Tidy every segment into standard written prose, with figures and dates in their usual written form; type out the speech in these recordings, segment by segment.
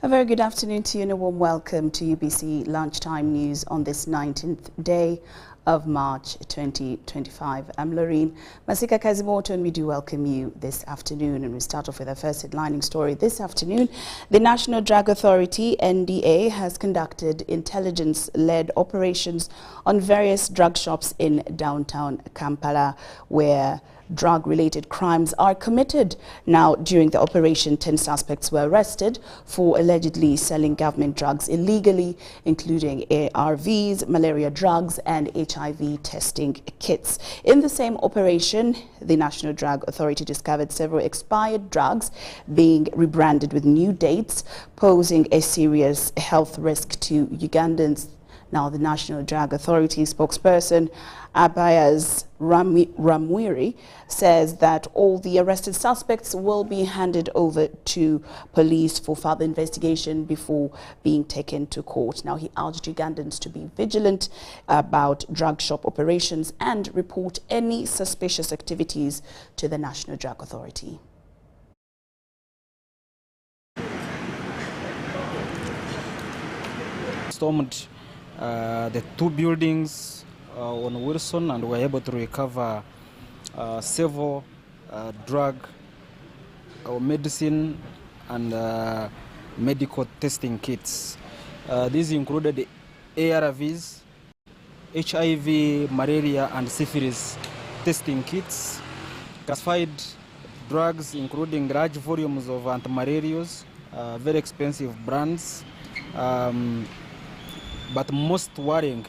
A very good afternoon to you and a warm welcome to UBC Lunchtime News on this 19th day of March 2025. I'm Loreen Masika Kazimoto and we do welcome you this afternoon. And we start off with our first headlining story this afternoon. The National Drug Authority, NDA, has conducted intelligence-led operations on various drug shops in downtown Kampala where drug-related crimes are committed. Now, during the operation, 10 suspects were arrested for allegedly selling government drugs illegally, including ARVs, malaria drugs, and HIV testing kits. In the same operation, the National Drug Authority discovered several expired drugs being rebranded with new dates, posing a serious health risk to Ugandans. Now, the National Drug Authority spokesperson, Abayaz Ramwiri, says that all the arrested suspects will be handed over to police for further investigation before being taken to court. Now, he urged Ugandans to be vigilant about drug shop operations and report any suspicious activities to the National Drug Authority. Stormed the two buildings on Wilson and were able to recover several drug or medicine and medical testing kits. These included ARVs, HIV, malaria and syphilis testing kits, classified drugs including large volumes of antimalarials, very expensive brands. But most worrying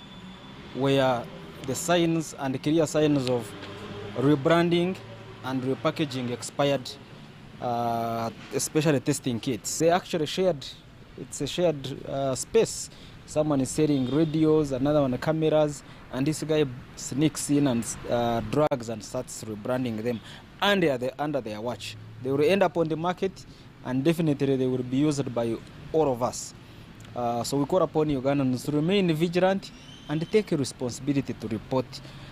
were the signs and clear signs of rebranding and repackaging expired, especially testing kits. They actually shared, it's a shared space. Someone is selling radios, another one cameras, and this guy sneaks in and drugs and starts rebranding them under their watch. They will end up on the market and definitely they will be used by all of us. So we call upon Ugandans to remain vigilant and take a responsibility to report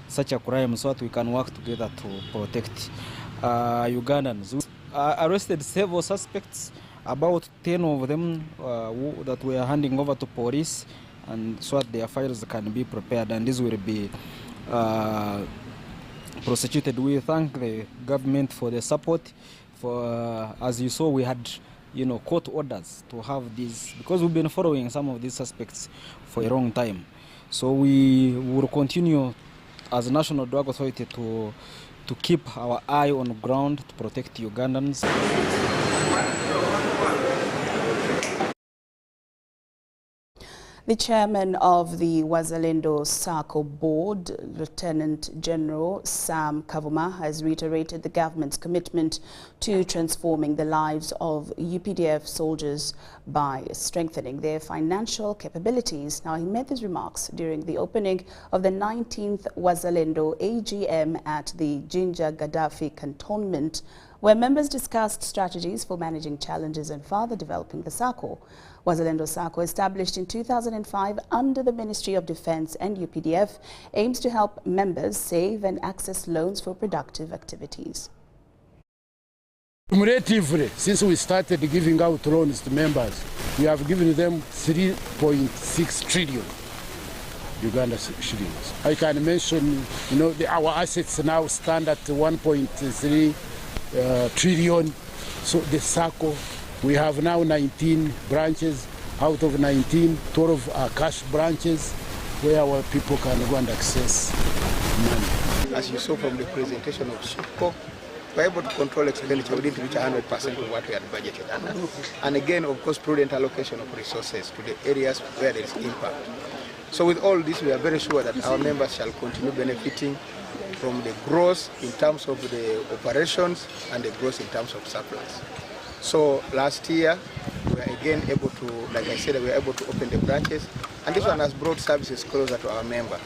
such a crime so that we can work together to protect Ugandans. We arrested several suspects, about 10 of them that we are handing over to police, and so that their files can be prepared and this will be prosecuted. We thank the government for the support. For as you saw, we had court orders to have these, because we've been following some of these suspects for a long time. So we will continue as a National Drug Authority to keep our eye on the ground to protect Ugandans. The chairman of the Wazalindo Sacco board, Lieutenant General Sam Kavuma, has reiterated the government's commitment to transforming the lives of UPDF soldiers by strengthening their financial capabilities. Now, he made these remarks during the opening of the 19th Wazalindo AGM at the Jinja Gaddafi cantonment, where members discussed strategies for managing challenges and further developing the Sacco. Wazalindo Sacco, established in 2005 under the Ministry of Defense and UPDF, aims to help members save and access loans for productive activities. Cumulatively, since we started giving out loans to members, we have given them 3.6 trillion Uganda shillings. I can mention, our assets now stand at 1.3 trillion. So the Sacco, we have now 19 branches. Out of 19, 12 are cash branches where our people can go and access money. As you saw from the presentation of Sacco, we're able to control expenditure. We didn't reach 100% of what we had budgeted under. And again, of course, prudent allocation of resources to the areas where there is impact. So with all this, we are very sure that our members shall continue benefiting from the growth in terms of the operations and the growth in terms of surplus. So last year, we were again able to, like I said, we were able to open the branches, and this one has brought services closer to our member.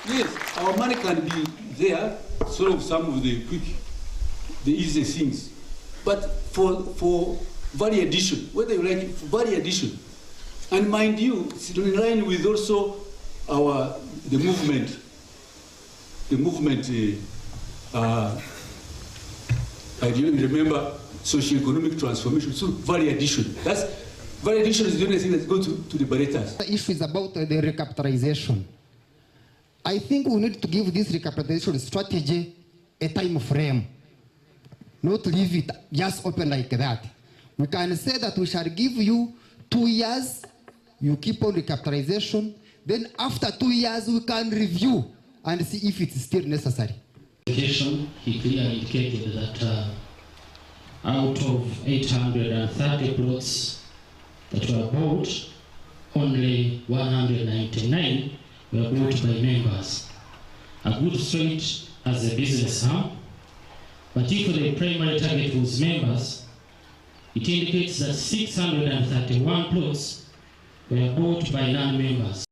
Yes, our money can be there, solve some of the easy things. But for value addition, whether you like it, for value addition, and mind you, it's in line with also the movement I remember socio-economic transformation, so value addition. Value addition is the only thing that's going to the liberators. The issue is about the recapitalization. I think we need to give this recapitalization strategy a time frame, not leave it just open like that. We can say that we shall give you 2 years, you keep on recapitalization, then after 2 years we can review and see if it's still necessary. He clearly indicated that out of 830 plots that were bought, only 199 were bought by members. A good start as a business hub, but if the primary target was members, it indicates that 631 plots were bought by non-members.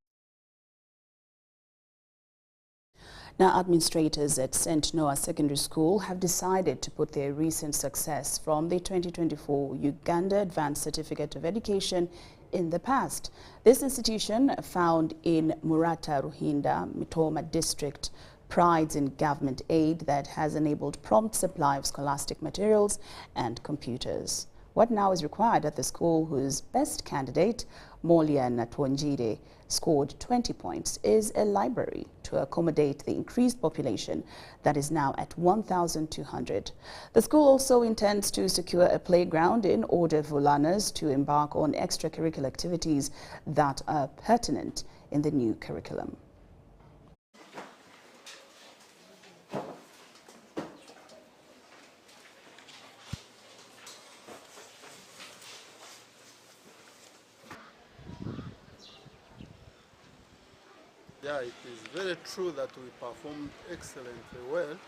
Now, administrators at St. Noah Secondary School have decided to put their recent success from the 2024 Uganda Advanced Certificate of Education in the past. This institution, found in Murata Ruhinda, Mitoma District, prides in government aid that has enabled prompt supply of scholastic materials and computers. What now is required at the school, whose best candidate, Molia Natwanjire, scored 20 points, is a library to accommodate the increased population that is now at 1,200. The school also intends to secure a playground in order for learners to embark on extracurricular activities that are pertinent in the new curriculum. Yeah, it is very true that we performed excellently well,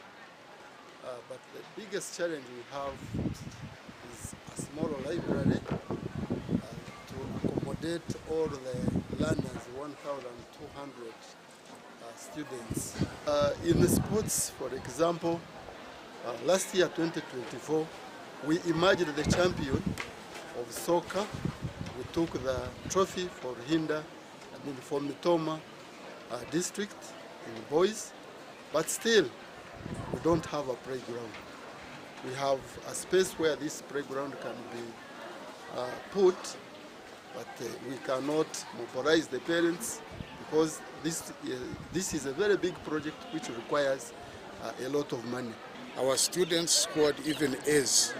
but the biggest challenge we have is a small library to accommodate all the learners, 1,200 students. In the sports, for example, last year, 2024, we emerged the champion of soccer. We took the trophy for Hinda, for Mitoma district in boys, but still we don't have a playground. We have a space where this playground can be put, but we cannot mobilize the parents because this is a very big project which requires a lot of money. Our students scored even A's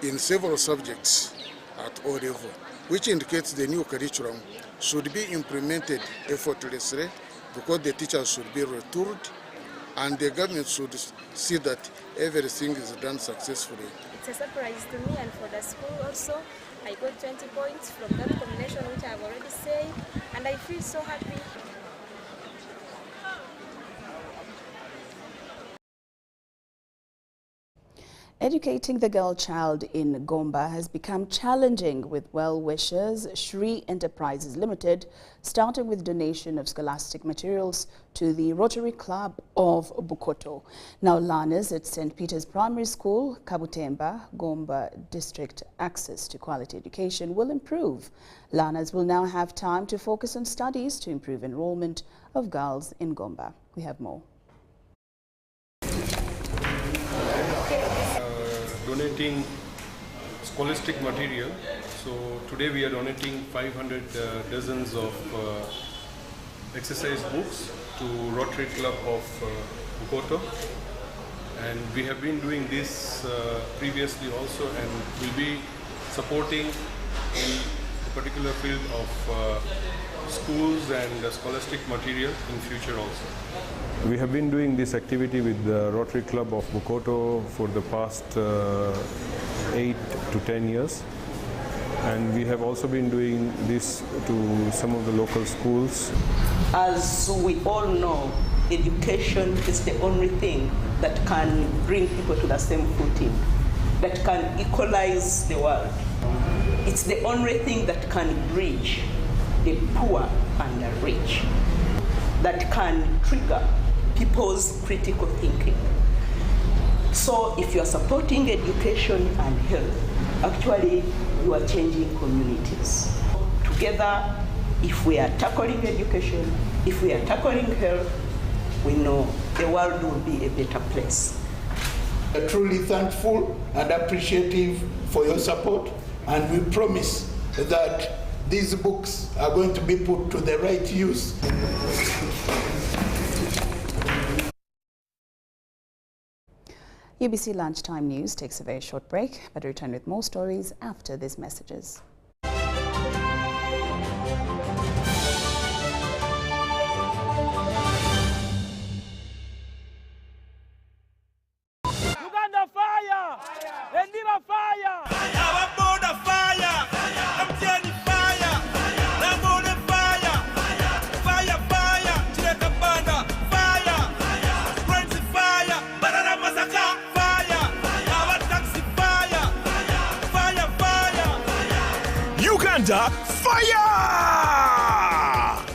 in several subjects at O level, which indicates the new curriculum should be implemented effortlessly because the teachers should be retooled and the government should see that everything is done successfully. It's a surprise to me and for the school also. I got 20 points from that combination which I've already said, and I feel so happy. Educating the girl child in Gomba has become challenging, with well-wishers Shri Enterprises Limited starting with donation of scholastic materials to the Rotary Club of Bukoto. Now learners at St. Peter's Primary School, Kabutemba, Gomba District, access to quality education will improve. Learners will now have time to focus on studies to improve enrollment of girls in Gomba. We have more. Donating scholastic material. So today we are donating 500 dozens of exercise books to Rotary Club of Bukoto, and we have been doing this previously also, and will be supporting in the particular field of schools and scholastic material in future also. We have been doing this activity with the Rotary Club of Bukoto for the past 8 to 10 years, and we have also been doing this to some of the local schools. As we all know, education is the only thing that can bring people to the same footing, that can equalize the world. It's the only thing that can bridge the poor and the rich, that can trigger people's critical thinking. So if you are supporting education and health, actually you are changing communities. Together, if we are tackling education, if we are tackling health, we know the world will be a better place. We are truly thankful and appreciative for your support, and we promise that these books are going to be put to the right use. UBC Lunchtime News takes a very short break, but return with more stories after these messages. Uganda fire! Endira fire! Ababoda fire! MTN fire! Namone fire! Fire, fire! Chileka banda fire! Prince fire! Banana Masaka fire! Our taxi fire! Fire, fire! Uganda fire!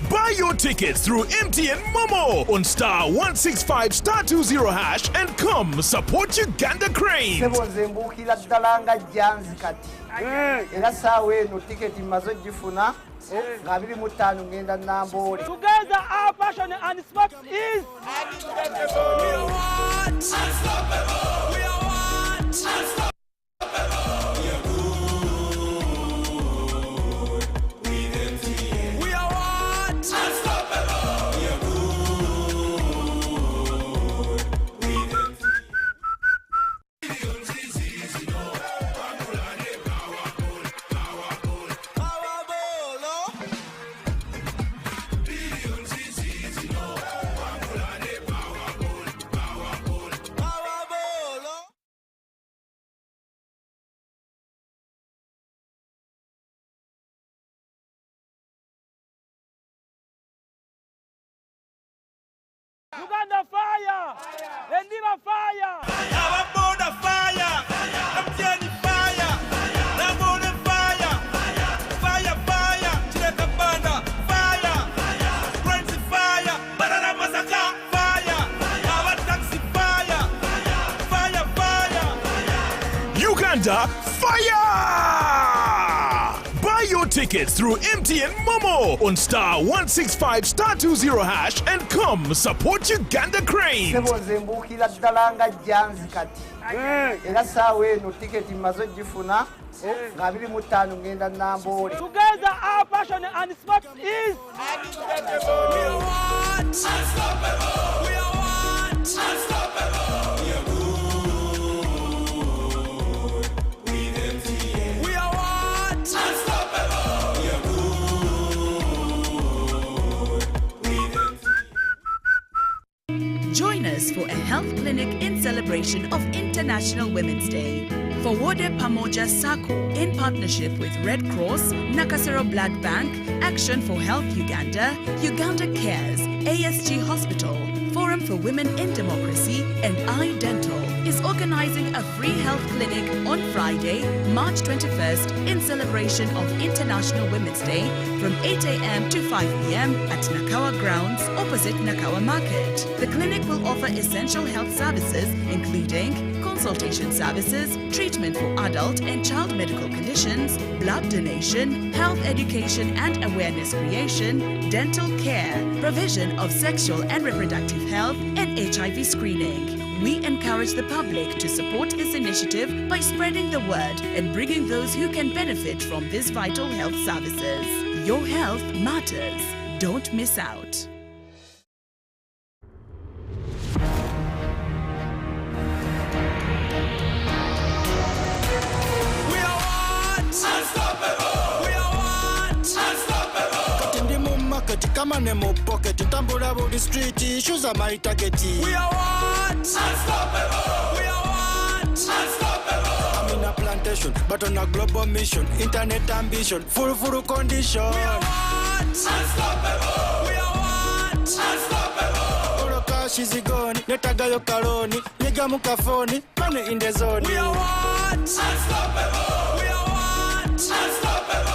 Buy your tickets through MTN Momo on *165*20# and come support Uganda Cranes. Together our passion and spark is unstoppable. We are what? Unstoppable. Uganda fire! Endira fire! Ababoda fire! MTN fire! Namone fire! Fire, fire! Chileka banda fire! Prince fire! Banana Masaka fire! Our taxi fire! Fire, fire! Uganda fire! Buy your tickets through MTN Momo on *165*20# and come support Uganda Cranes. Together our passion and spark is unstoppable. We are what? Unstoppable. We are what? Unstoppable. We are what? Unstoppable. Join us for a health clinic in celebration of International Women's Day. For Wazalindo Sacco, in partnership with Red Cross, Nakasero Blood Bank, Action for Health Uganda, Uganda Cares, ASG Hospital, Forum for Women in Democracy, and iDental is organizing a free health clinic on Friday, March 21st, in celebration of International Women's Day from 8 a.m. to 5 p.m. at Nakawa Grounds opposite Nakawa Market. The clinic will offer essential health services including consultation services, treatment for adult and child medical conditions, blood donation, health education and awareness creation, dental care, provision of sexual and reproductive health, and HIV screening. We encourage the public to support this initiative by spreading the word and bringing those who can benefit from these vital health services. Your health matters. Don't miss out. Kama nemo pocket, tambula body street, issues are my target. We are what? Unstoppable. We are what? Unstoppable. I'm in a plantation, but on a global mission, internet ambition, full condition. We are what? Unstoppable. We are what? Unstoppable. All cash is gone, netagayo karoni, nigga mukafoni, money in the zone. We are what? Unstoppable. We are what? Unstoppable.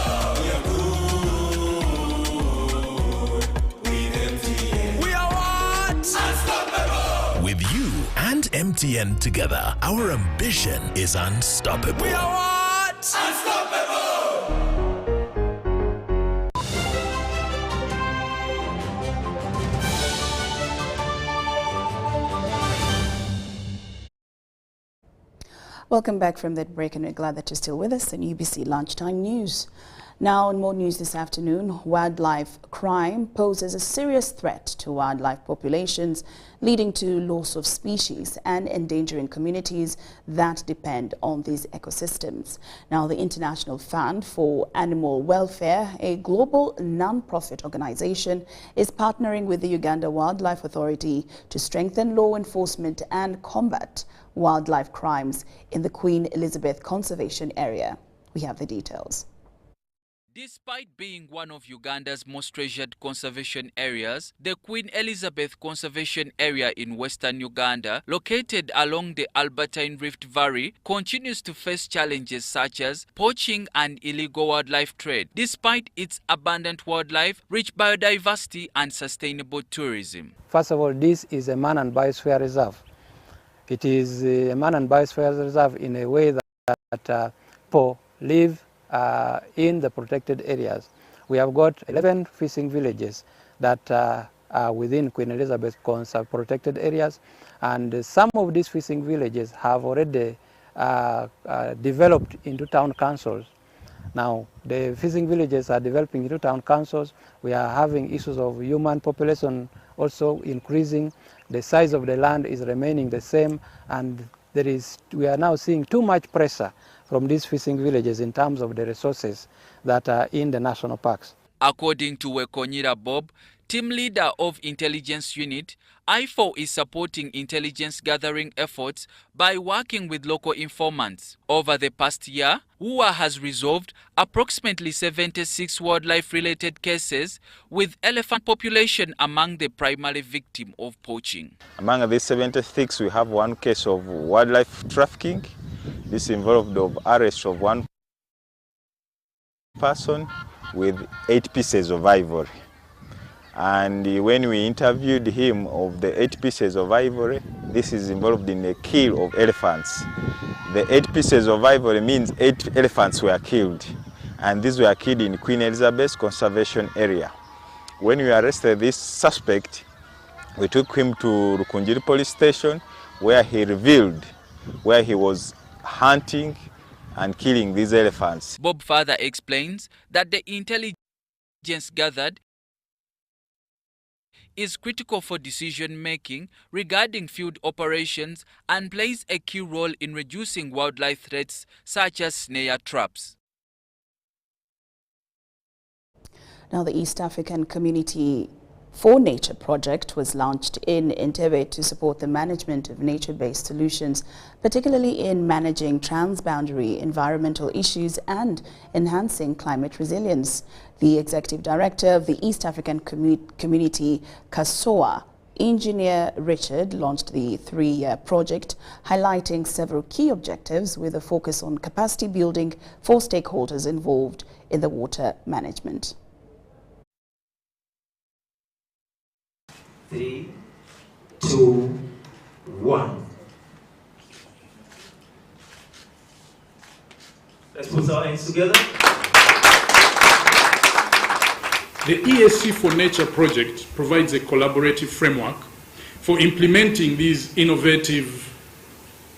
With you and MTN together, our ambition is unstoppable. We are what? Unstoppable! Welcome back from that break, and we're glad that you're still with us in UBC Lunchtime News. Now, in more news this afternoon, wildlife crime poses a serious threat to wildlife populations, leading to loss of species and endangering communities that depend on these ecosystems. Now, the International Fund for Animal Welfare, a global non-profit organization, is partnering with the Uganda Wildlife Authority to strengthen law enforcement and combat wildlife crimes in the Queen Elizabeth Conservation Area. We have the details. Despite being one of Uganda's most treasured conservation areas, the Queen Elizabeth Conservation Area in western Uganda, located along the Albertine Rift Valley, continues to face challenges such as poaching and illegal wildlife trade, despite its abundant wildlife, rich biodiversity and sustainable tourism. First of all, this is a man and biosphere reserve. It is a man and biosphere reserve in a way that people live in the protected areas. We have got 11 fishing villages that are within Queen Elizabeth protected areas, and some of these fishing villages have already developed into town councils. Now, the fishing villages are developing into town councils. We are having issues of human population also increasing. The size of the land is remaining the same, and we are now seeing too much pressure from these fishing villages in terms of the resources that are in the national parks. According to Wekonyira Bob, team leader of Intelligence Unit, IFO is supporting intelligence gathering efforts by working with local informants. Over the past year, UWA has resolved approximately 76 wildlife-related cases, with elephant population among the primary victim of poaching. Among these 76, we have one case of wildlife trafficking. This involved the arrest of one person with 8 pieces of ivory. And when we interviewed him of the 8 pieces of ivory, this is involved in the kill of elephants. The 8 pieces of ivory means 8 elephants were killed, and these were killed in Queen Elizabeth Conservation Area. When we arrested this suspect, we took him to Rukunjiri Police Station, where he revealed where he was hunting and killing these elephants. Bob further explains that the intelligence gathered is critical for decision-making regarding field operations and plays a key role in reducing wildlife threats such as snare traps. Now, the East African Community for Nature project was launched in Entebbe to support the management of nature-based solutions, particularly in managing transboundary environmental issues and enhancing climate resilience. The Executive Director of the East African Community, CASOA, Engineer Richard, launched the 3-year project, highlighting several key objectives with a focus on capacity building for stakeholders involved in the water management. 3, 2, 1. Let's put our hands together. The ESC for Nature project provides a collaborative framework for implementing these innovative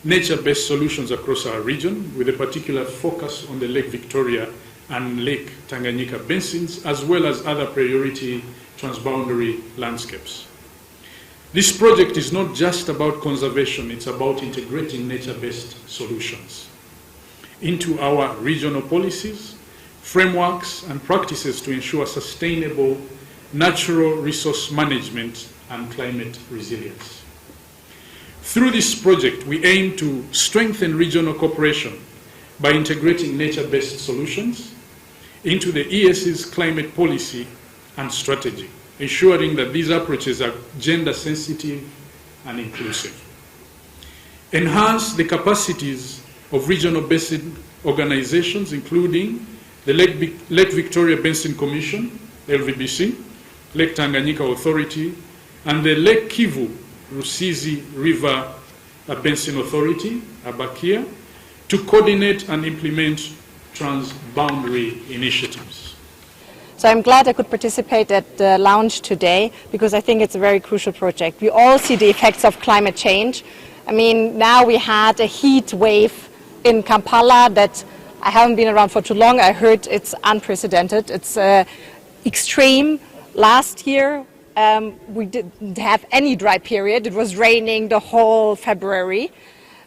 nature-based solutions across our region, with a particular focus on the Lake Victoria and Lake Tanganyika basins, as well as other priority transboundary landscapes. This project is not just about conservation, it's about integrating nature-based solutions into our regional policies, frameworks, and practices to ensure sustainable natural resource management and climate resilience. Through this project, we aim to strengthen regional cooperation by integrating nature-based solutions into the ES's climate policy and strategy, ensuring that these approaches are gender sensitive and inclusive. Enhance the capacities of regional basin organizations, including the Lake Victoria Basin Commission, LVBC, Lake Tanganyika Authority, and the Lake Kivu Rusizi River Basin Authority, ABAKIA, to coordinate and implement transboundary initiatives. So I'm glad I could participate at the launch today, because I think it's a very crucial project. We all see the effects of climate change. I mean, now we had a heat wave in Kampala that I haven't been around for too long. I heard it's unprecedented. It's extreme. Last year, we didn't have any dry period. It was raining the whole February.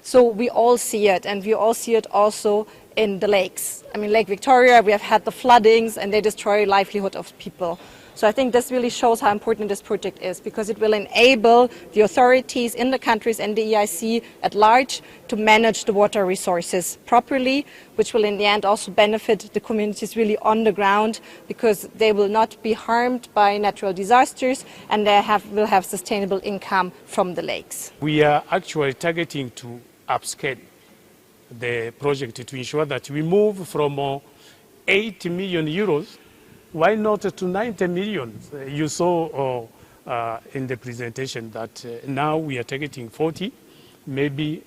So we all see it, and we all see it also in the lakes. I mean, Lake Victoria, we have had the floodings, and they destroy livelihood of people. So I think this really shows how important this project is, because it will enable the authorities in the countries and the EIC at large to manage the water resources properly, which will in the end also benefit the communities really on the ground, because they will not be harmed by natural disasters, and they will have sustainable income from the lakes. We are actually targeting to upscale the project to ensure that we move from 80 million euros, why not to 90 million? You saw in the presentation that now we are targeting 40, maybe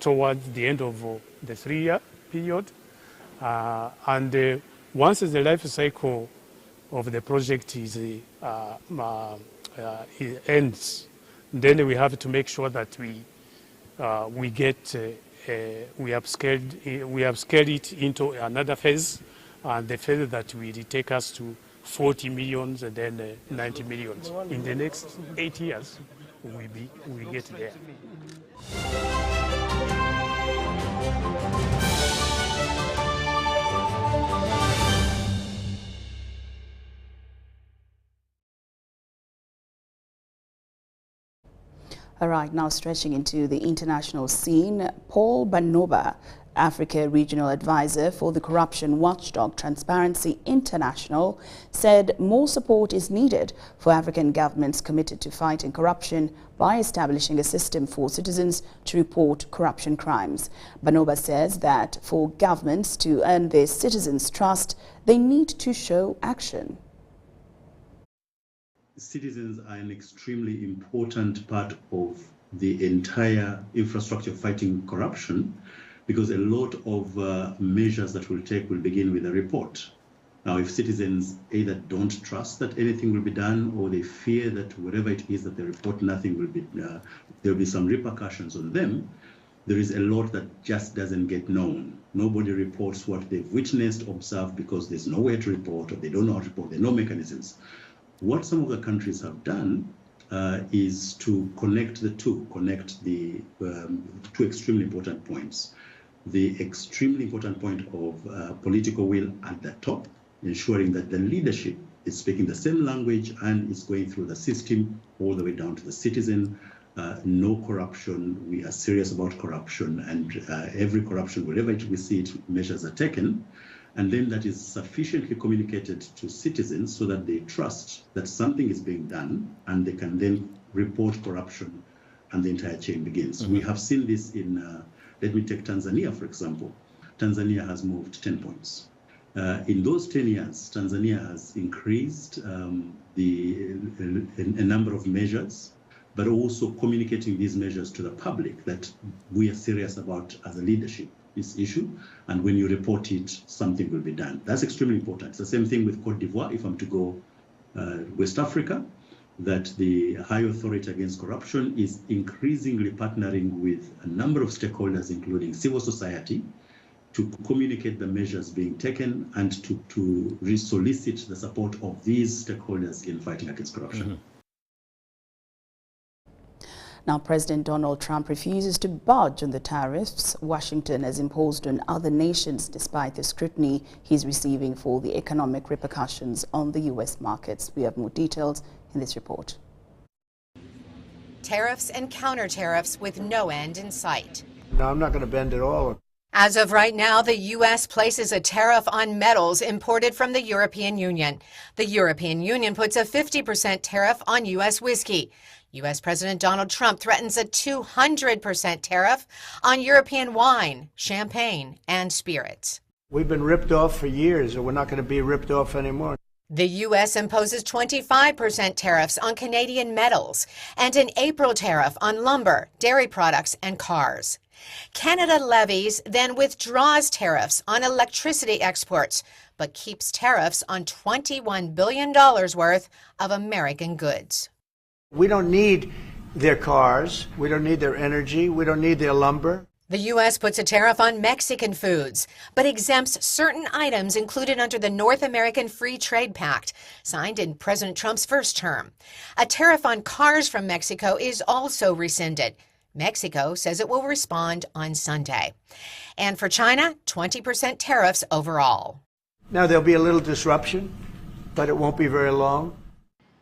towards the end of the 3-year period. And once the life cycle of the project is ends, then we have to make sure that we upscale it into another phase. And the phase that will take us to 40 million and then 90 million. In the next 8 years, we'll get there. All right, now stretching into the international scene, Paul Banoba, Africa Regional Advisor for the corruption watchdog Transparency International, said more support is needed for African governments committed to fighting corruption by establishing a system for citizens to report corruption crimes. Banoba says that for governments to earn their citizens' trust, they need to show action. Citizens are an extremely important part of the entire infrastructure of fighting corruption, because a lot of measures that we'll take will begin with a report. Now, if citizens either don't trust that anything will be done, or they fear that whatever it is that they report, nothing will be, there will be some repercussions on them, there is a lot that just doesn't get known. Nobody reports what they've witnessed, observed, because there's nowhere to report, or they don't know how to report, there are no mechanisms. What some of the countries have done is to connect the two extremely important points. The extremely important point of political will at the top, ensuring that the leadership is speaking the same language and is going through the system all the way down to the citizen. No corruption. We are serious about corruption, and every corruption, wherever we see it, measures are taken. And then that is sufficiently communicated to citizens so that they trust that something is being done, and they can then report corruption, and the entire chain begins. Mm-hmm. We have seen this in, let me take Tanzania, for example. Tanzania has moved 10 points. In those 10 years, Tanzania has increased a number of measures, but also communicating these measures to the public that we are serious about as a leadership this issue, and when you report it, something will be done. That's extremely important. It's the same thing with Cote d'Ivoire, if I'm to go West Africa, that the High Authority Against Corruption is increasingly partnering with a number of stakeholders, including civil society, to communicate the measures being taken and to solicit the support of these stakeholders in fighting against corruption. Mm-hmm. Now, President Donald Trump refuses to budge on the tariffs Washington has imposed on other nations, despite the scrutiny he's receiving for the economic repercussions on the U.S. markets. We have more details in this report. Tariffs and counter-tariffs with no end in sight. No, I'm not going to bend at all. As of right now, the U.S. places a tariff on metals imported from the European Union. The European Union puts a 50% tariff on U.S. whiskey. U.S. President Donald Trump threatens a 200% tariff on European wine, champagne, and spirits. We've been ripped off for years, and we're not going to be ripped off anymore. The U.S. imposes 25% tariffs on Canadian metals and an April tariff on lumber, dairy products, and cars. Canada levies, then withdraws tariffs on electricity exports, but keeps tariffs on $21 billion worth of American goods. We don't need their cars. We don't need their energy. We don't need their lumber. The U.S. puts a tariff on Mexican foods, but exempts certain items included under the North American Free Trade Pact, signed in President Trump's first term. A tariff on cars from Mexico is also rescinded. Mexico says it will respond on Sunday. And for China, 20% tariffs overall. Now, there'll be a little disruption, but it won't be very long.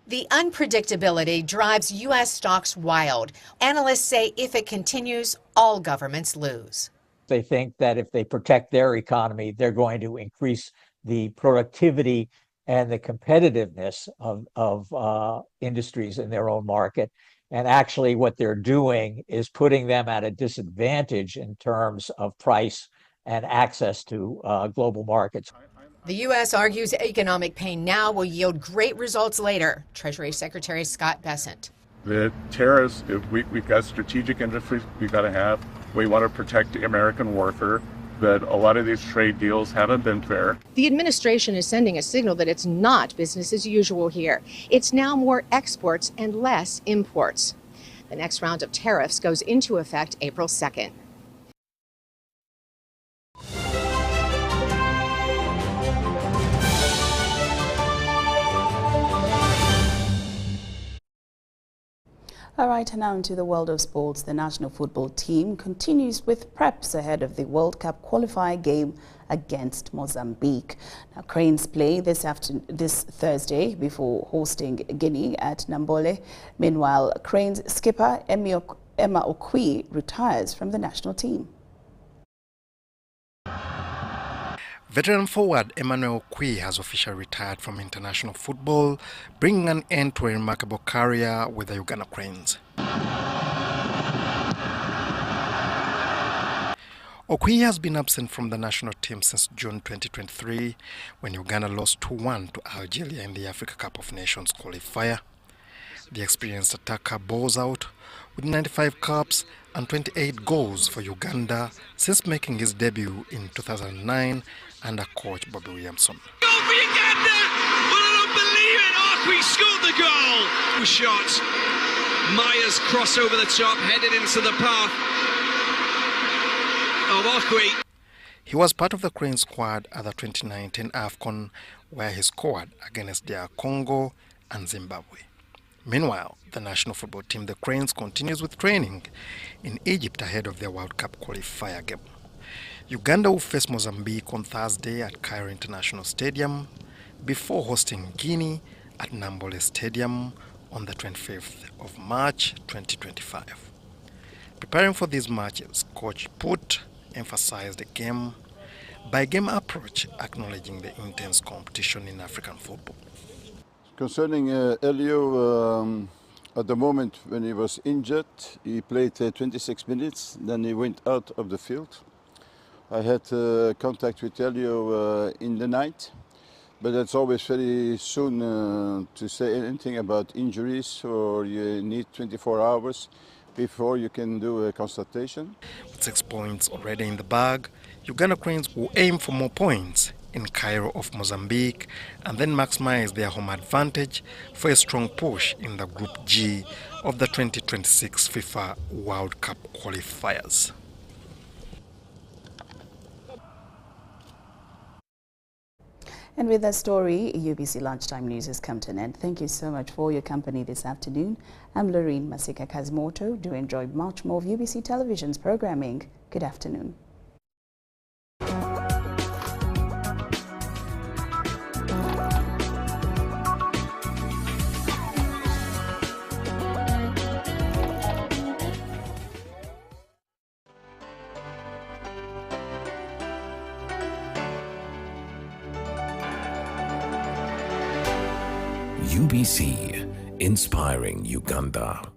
The unpredictability drives U.S. stocks wild. Analysts say if it continues, all governments lose. They think that if they protect their economy, they're going to increase the productivity and the competitiveness of industries in their own market. And actually what they're doing is putting them at a disadvantage in terms of price and access to global markets. The U.S. argues economic pain now will yield great results later. Treasury Secretary Scott Bessent. The tariffs, we've got strategic industries we've got to have. We want to protect the American worker, but a lot of these trade deals haven't been fair. The administration is sending a signal that it's not business as usual here. It's now more exports and less imports. The next round of tariffs goes into effect April 2nd. All right, and now into the world of sports. The national football team continues with preps ahead of the World Cup qualifier game against Mozambique. Now, Cranes play this Thursday before hosting Guinea at Nambole. Meanwhile, Cranes skipper Emma Okwi retires from the national team. Veteran forward Emmanuel Okwi has officially retired from international football, bringing an end to a remarkable career with the Uganda Cranes. Okwi has been absent from the national team since June 2023, when Uganda lost 2-1 to Algeria in the Africa Cup of Nations qualifier. The experienced attacker balls out with 95 caps and 28 goals for Uganda since making his debut in 2009 under coach Bobby Williamson. Goal for Uganda! But I don't believe it! Okwi scored the goal! Shot. Myers cross over the top, headed into the path of Okwi. He was part of the Crane squad at the 2019 AFCON, where he scored against DR Congo and Zimbabwe. Meanwhile, the national football team, the Cranes, continues with training in Egypt ahead of their World Cup qualifier game. Uganda will face Mozambique on Thursday at Cairo International Stadium before hosting Guinea at Nambole Stadium on the 25th of March 2025. Preparing for these matches, Coach Put emphasized the game-by-game approach, acknowledging the intense competition in African football. Concerning Elio, at the moment when he was injured, he played 26 minutes, then he went out of the field. I had contact with Elio in the night, but it's always very soon to say anything about injuries, or you need 24 hours before you can do a consultation. With 6 points already in the bag, Uganda Cranes will aim for more points in Cairo of Mozambique and then maximize their home advantage for a strong push in the Group G of the 2026 FIFA World Cup qualifiers. And with that story, UBC Lunchtime News has come to an end. Thank you so much for your company this afternoon. I'm Loreen Masika Kazimoto. Do enjoy much more of UBC Television's programming. Good afternoon. UBC, inspiring Uganda.